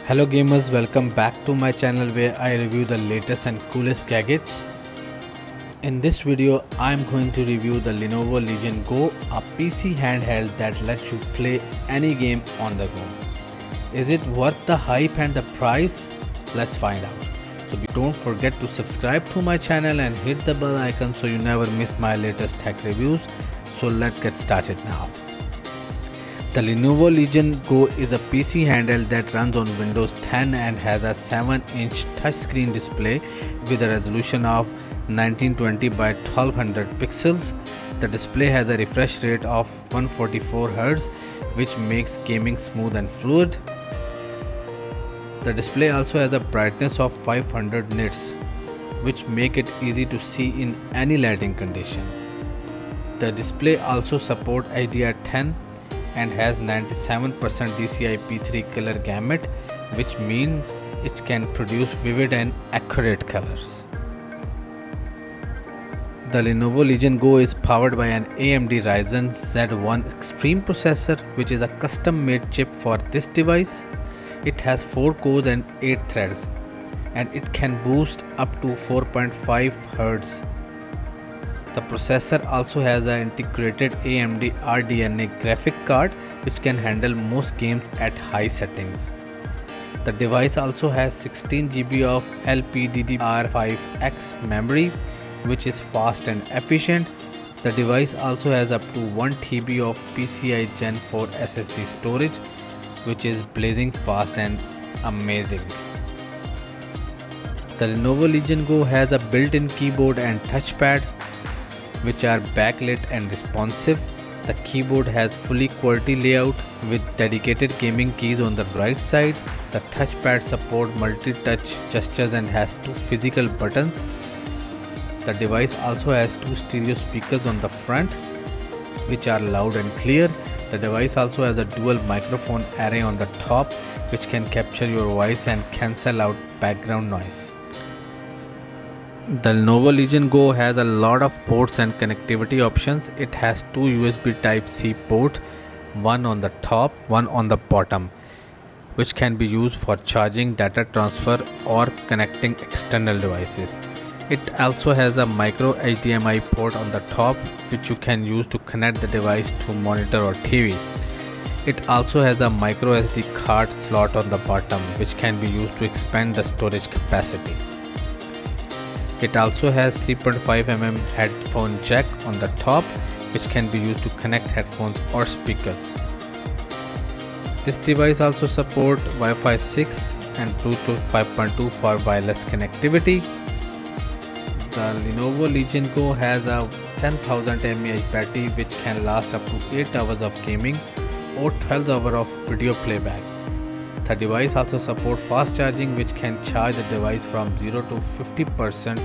Hello gamers, welcome back to my channel where I review the latest and coolest gadgets. In this video, I'm going to review the Lenovo Legion Go, a PC handheld that lets you play any game on the go. Is it worth the hype and the price? Let's find out. So don't forget to subscribe to my channel and hit the bell icon so you never miss my latest tech reviews. So let's get started now. The Lenovo Legion Go is a PC handheld that runs on Windows 10 and has a 7-inch touchscreen display with a resolution of 1920 by 1200 pixels. The display has a refresh rate of 144 Hz, which makes gaming smooth and fluid. The display also has a brightness of 500 nits, which make it easy to see in any lighting condition. The display also supports HDR10 and has 97% DCI-P3 color gamut, which means it can produce vivid and accurate colors. The Lenovo Legion Go is powered by an AMD Ryzen Z1 Extreme processor, which is a custom-made chip for this device. It has 4 cores and 8 threads, and it can boost up to 4.5 Hz. The processor also has an integrated AMD RDNA graphic card which can handle most games at high settings. The device also has 16 GB of LPDDR5X memory, which is fast and efficient. The device also has up to 1 TB of PCI Gen 4 SSD storage, which is blazing fast and amazing. The Lenovo Legion Go has a built-in keyboard and touchpad, which are backlit and responsive. The keyboard has fully QWERTY layout with dedicated gaming keys on the right side. The touchpad supports multi-touch gestures and has 2 physical buttons. The device also has 2 stereo speakers on the front, which are loud and clear. The device also has a dual microphone array on the top, which can capture your voice and cancel out background noise. The Lenovo Legion Go has a lot of ports and connectivity options. It has 2 USB Type-C ports, one on the top, one on the bottom, which can be used for charging, data transfer, or connecting external devices. It also has a micro HDMI port on the top, which you can use to connect the device to monitor or TV. It also has a micro SD card slot on the bottom, which can be used to expand the storage capacity. It also has 3.5 mm headphone jack on the top, which can be used to connect headphones or speakers. This device also supports Wi-Fi 6 and Bluetooth 5.2 for wireless connectivity. The Lenovo Legion Go has a 10,000 mAh battery, which can last up to 8 hours of gaming or 12 hours of video playback. The device also supports fast charging, which can charge the device from 0 to 50%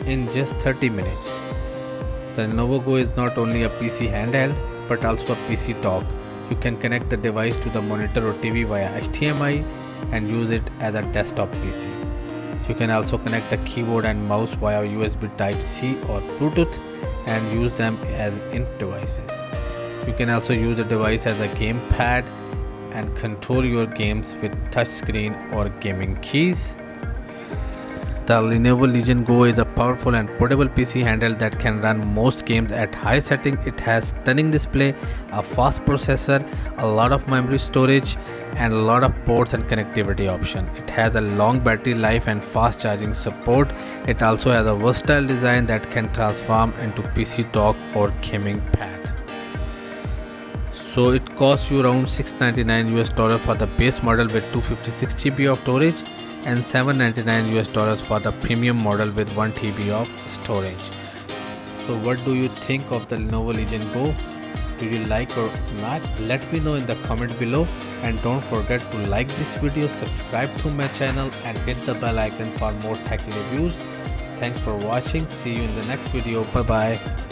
in just 30 minutes. The Lenovo Go is not only a PC handheld but also a PC dock. You can connect the device to the monitor or TV via HDMI and use it as a desktop PC. You can also connect the keyboard and mouse via USB Type-C or Bluetooth and use them as in devices. You can also use the device as a gamepad and control your games with touchscreen or gaming keys. The Lenovo Legion Go is a powerful and portable PC handheld that can run most games at high settings. It has stunning display, a fast processor, a lot of memory storage, and a lot of ports and connectivity options. It has a long battery life and fast charging support. It also has a versatile design that can transform into PC dock or gaming pad. So it costs you around $699 for the base model with 256 GB of storage and $799 for the premium model with 1 TB of storage. So what do you think of the Lenovo Legion Go? Do you like or not? Let me know in the comment below, and don't forget to like this video, subscribe to my channel and hit the bell icon for more tech reviews. Thanks for watching. See you in the next video. Bye bye.